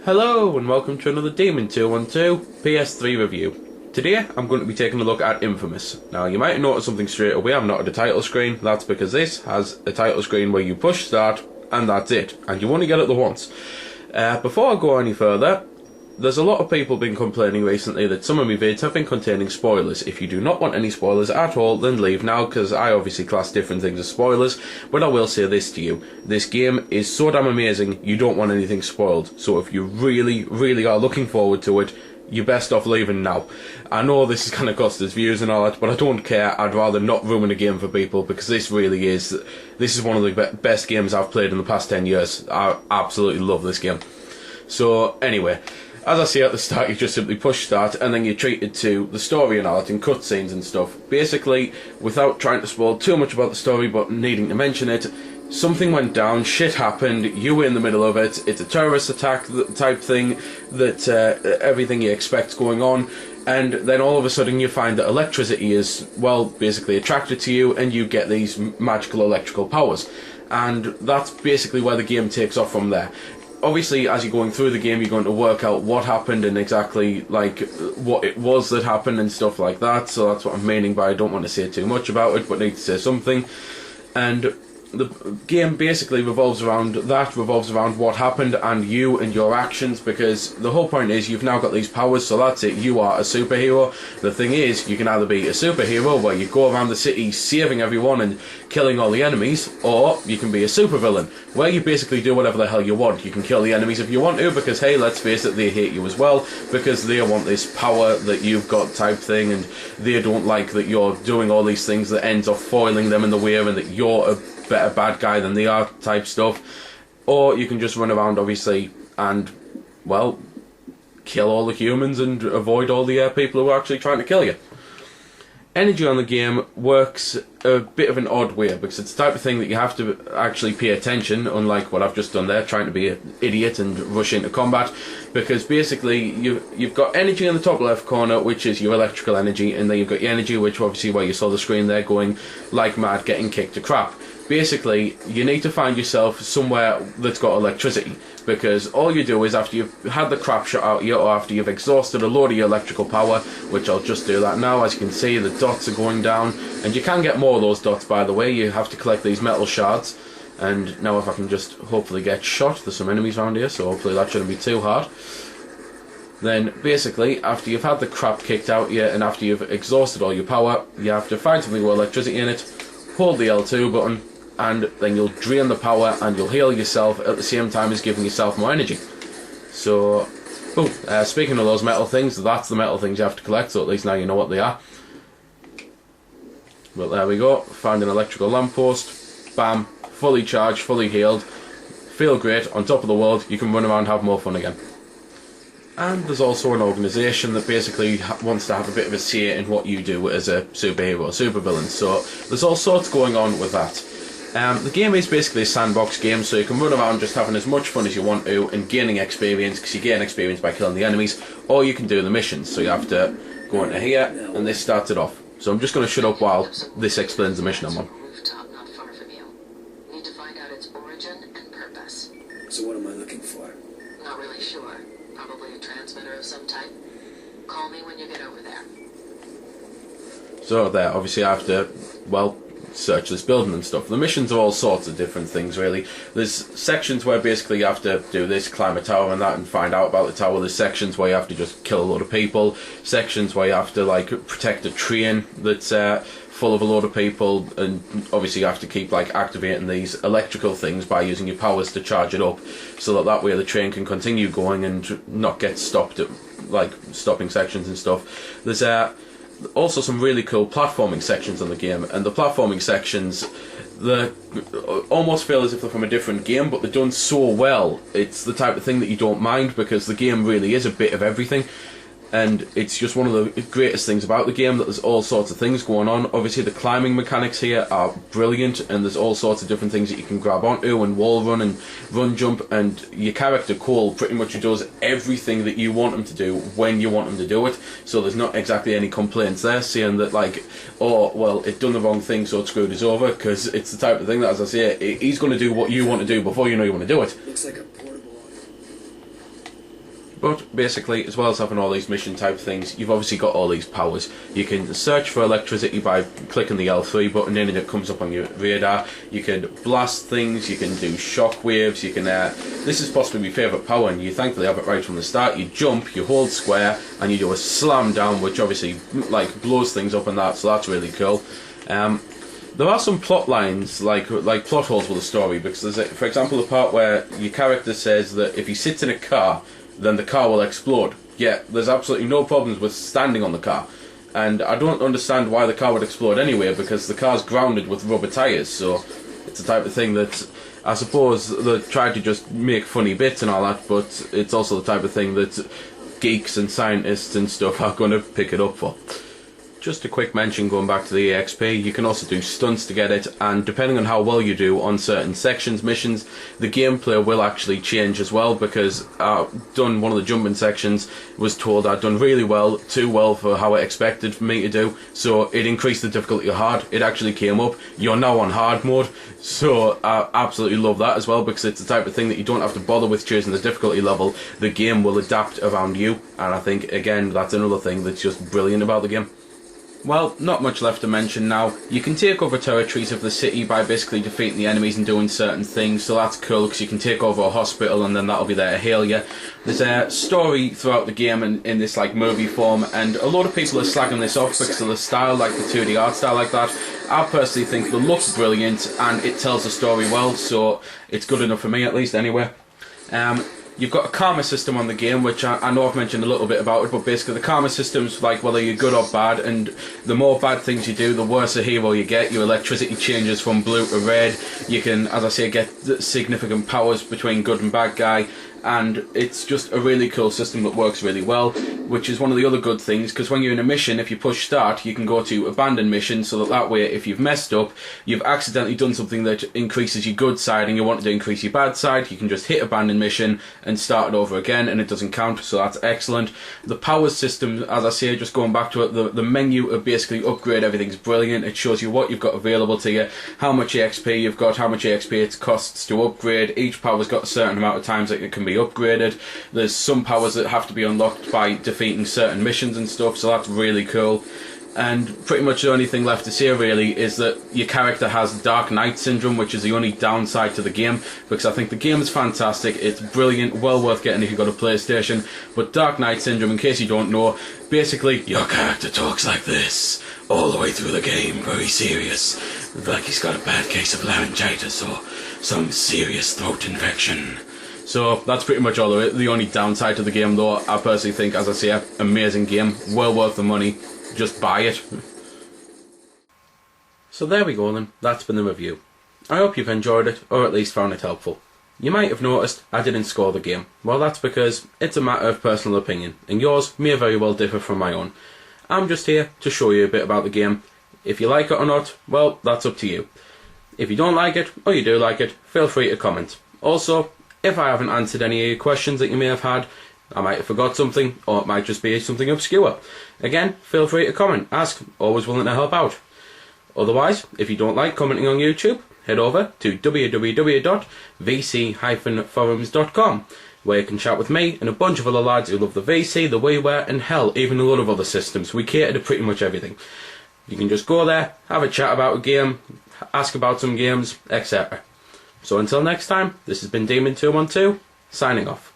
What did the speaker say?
Hello and welcome to another Demon 212 PS3 review. Today I'm going to be taking a look at Infamous. Now you might notice something straight away, I'm not at a title screen. That's because this has a title screen where you push start and that's it. And you only get it the once. Before I go any further, there's a lot of people been complaining recently that some of my vids have been containing spoilers. If you do not want any spoilers at all, then leave now, because I obviously class different things as spoilers. But I will say this to you, this game is so damn amazing, you don't want anything spoiled. So if you really are looking forward to it, you're best off leaving now. I know this is going to cost us views and all that, but I don't care. I'd rather not ruin a game for people, because this is one of the best games I've played in the past 10 years. I absolutely love this game. So anyway, as I say at the start, you just simply push start and then you're treated to the story and all that, and cutscenes and stuff. Basically, without trying to spoil too much about the story but needing to mention it, something went down, shit happened, you were in the middle of it, it's a terrorist attack type thing, that everything you expect's going on, and then all of a sudden you find that electricity is, well, basically attracted to you, and you get these magical electrical powers. And that's basically where the game takes off from there. Obviously, as you're going through the game, you're going to work out what happened and exactly, like, what it was that happened and stuff like that. So that's what I'm meaning by I don't want to say too much about it, but need to say something. And the game basically revolves around what happened and you and your actions, because the whole point is you've now got these powers, so that's it, you are a superhero. The thing is, you can either be a superhero where you go around the city saving everyone and killing all the enemies, or you can be a supervillain where you basically do whatever the hell you want. You can kill the enemies if you want to, because hey, let's face it, they hate you as well, because they want this power that you've got type thing, and they don't like that you're doing all these things that ends up foiling them in the way, and that you're a better bad guy than they are type stuff. Or you can just run around obviously and, well, kill all the humans and avoid all the people who are actually trying to kill you. Energy on the game works a bit of an odd way, because it's the type of thing that you have to actually pay attention, unlike what I've just done there, trying to be an idiot and rush into combat, because basically you've got energy in the top left corner, which is your electrical energy, and then you've got your energy, which obviously where you saw the screen there going like mad, getting kicked to crap. Basically, you need to find yourself somewhere that's got electricity, because all you do is after you've had the crap shot out of you, or after you've exhausted a load of your electrical power, which I'll just do that now. As you can see, the dots are going down, and you can get more of those dots, by the way. You have to collect these metal shards, and now if I can just hopefully get shot, there's some enemies around here, so hopefully that shouldn't be too hard. Then basically, after you've had the crap kicked out of you, and after you've exhausted all your power, you have to find something with electricity in it, hold the L2 button, and then you'll drain the power and you'll heal yourself at the same time as giving yourself more energy. So, speaking of those metal things, that's the metal things you have to collect, so at least now you know what they are. But there we go, found an electrical lamppost, bam, fully charged, fully healed, feel great, on top of the world, you can run around and have more fun again. And there's also an organisation that basically wants to have a bit of a say in what you do as a superhero or supervillain, so there's all sorts going on with that. The game is basically a sandbox game, so you can run around just having as much fun as you want to and gaining experience, because you gain experience by killing the enemies, or you can do the missions, so you have to go into here, and this starts it off. So I'm just going to shut up while this explains the mission I'm on. Rooftop not far from you. Need to find out its origin and purpose. So what am I looking for? Not really sure. Probably a transmitter of some type. Call me when you get over there. So there, obviously I have to, well, search this building and stuff. The missions are all sorts of different things, really. There's sections where basically you have to do this, climb a tower and that, and find out about the tower. There's sections where you have to just kill a load of people, sections where you have to, like, protect a train that's full of a load of people, and obviously you have to keep, like, activating these electrical things by using your powers to charge it up, so that way the train can continue going and not get stopped at, like, stopping sections and stuff. There's also some really cool platforming sections in the game, and the platforming sections, they almost feel as if they're from a different game, but they're done so well. It's the type of thing that you don't mind, because the game really is a bit of everything, and it's just one of the greatest things about the game, that there's all sorts of things going on. Obviously the climbing mechanics here are brilliant, and there's all sorts of different things that you can grab onto, and wall run and run jump, and your character Cole pretty much does everything that you want him to do when you want him to do it, so there's not exactly any complaints there saying that, like, oh, well, it done the wrong thing so it screwed us over, because it's the type of thing that, as I say, he's going to do what you want to do before you know you want to do it. Looks like a portable. But basically, as well as having all these mission type things, you've obviously got all these powers. You can search for electricity by clicking the L3 button in and it comes up on your radar. You can blast things, you can do shock waves, you can... this is possibly my favourite power, and you thankfully have it right from the start. You jump, you hold square, and you do a slam down, which obviously like blows things up and that, so that's really cool. There are some plot lines, like plot holes with the story, because there's, for example, the part where your character says that if he sits in a car, then the car will explode. Yeah, there's absolutely no problems with standing on the car. And I don't understand why the car would explode anyway, because the car's grounded with rubber tyres, so it's the type of thing that I suppose they tried to just make funny bits and all that, but it's also the type of thing that geeks and scientists and stuff are going to pick it up for. Just a quick mention going back to the EXP, you can also do stunts to get it, and depending on how well you do on certain sections, missions, the gameplay will actually change as well, because I've done one of the jumping sections, was told I'd done really well, too well for how I expected me to do, so it increased the difficulty of hard. It actually came up, you're now on hard mode, so I absolutely love that as well, because it's the type of thing that you don't have to bother with choosing the difficulty level. The game will adapt around you, and I think, again, that's another thing that's just brilliant about the game. Well, not much left to mention now. You can take over territories of the city by basically defeating the enemies and doing certain things, so that's cool because you can take over a hospital and then that'll be there to heal you. There's a story throughout the game in this like movie form, and a lot of people are slagging this off because of the style, like the 2D art style like that. I personally think the look's brilliant and it tells the story well, so it's good enough for me at least anyway. You've got a karma system on the game, which I know I've mentioned a little bit about it, but basically the karma system's like whether you're good or bad, and the more bad things you do, the worse a hero you get. Your electricity changes from blue to red. You can, as I say, get significant powers between good and bad guy, and it's just a really cool system that works really well, which is one of the other good things, because when you're in a mission, if you push start, you can go to abandon mission, so that way if you've messed up, you've accidentally done something that increases your good side and you want to increase your bad side, you can just hit abandon mission and start it over again, and it doesn't count, so that's excellent. The power system, as I say, just going back to it, the menu of basically upgrade everything's brilliant. It shows you what you've got available to you, how much EXP you've got, how much EXP it costs to upgrade. Each power's got a certain amount of times that it can be upgraded. There's some powers that have to be unlocked by defeating certain missions and stuff, so that's really cool. And pretty much the only thing left to say really is that your character has Dark Knight syndrome, which is the only downside to the game, because I think the game is fantastic, it's brilliant, well worth getting if you've got a PlayStation, but Dark Knight syndrome, in case you don't know, basically your character talks like this all the way through the game, very serious, like he's got a bad case of laryngitis or some serious throat infection. So that's pretty much all of it. The only downside to the game though, I personally think, as I say, amazing game, well worth the money, just buy it. So there we go then, that's been the review. I hope you've enjoyed it, or at least found it helpful. You might have noticed I didn't score the game. Well, that's because it's a matter of personal opinion, and yours may very well differ from my own. I'm just here to show you a bit about the game. If you like it or not, well, that's up to you. If you don't like it, or you do like it, feel free to comment. Also, if I haven't answered any of your questions that you may have had, I might have forgot something, or it might just be something obscure. Again, feel free to comment, ask, always willing to help out. Otherwise, if you don't like commenting on YouTube, head over to www.vc-forums.com, where you can chat with me and a bunch of other lads who love the VC, the WiiWare, and hell, even a lot of other systems. We cater to pretty much everything. You can just go there, have a chat about a game, ask about some games, etc. So until next time, this has been Demon212, signing off.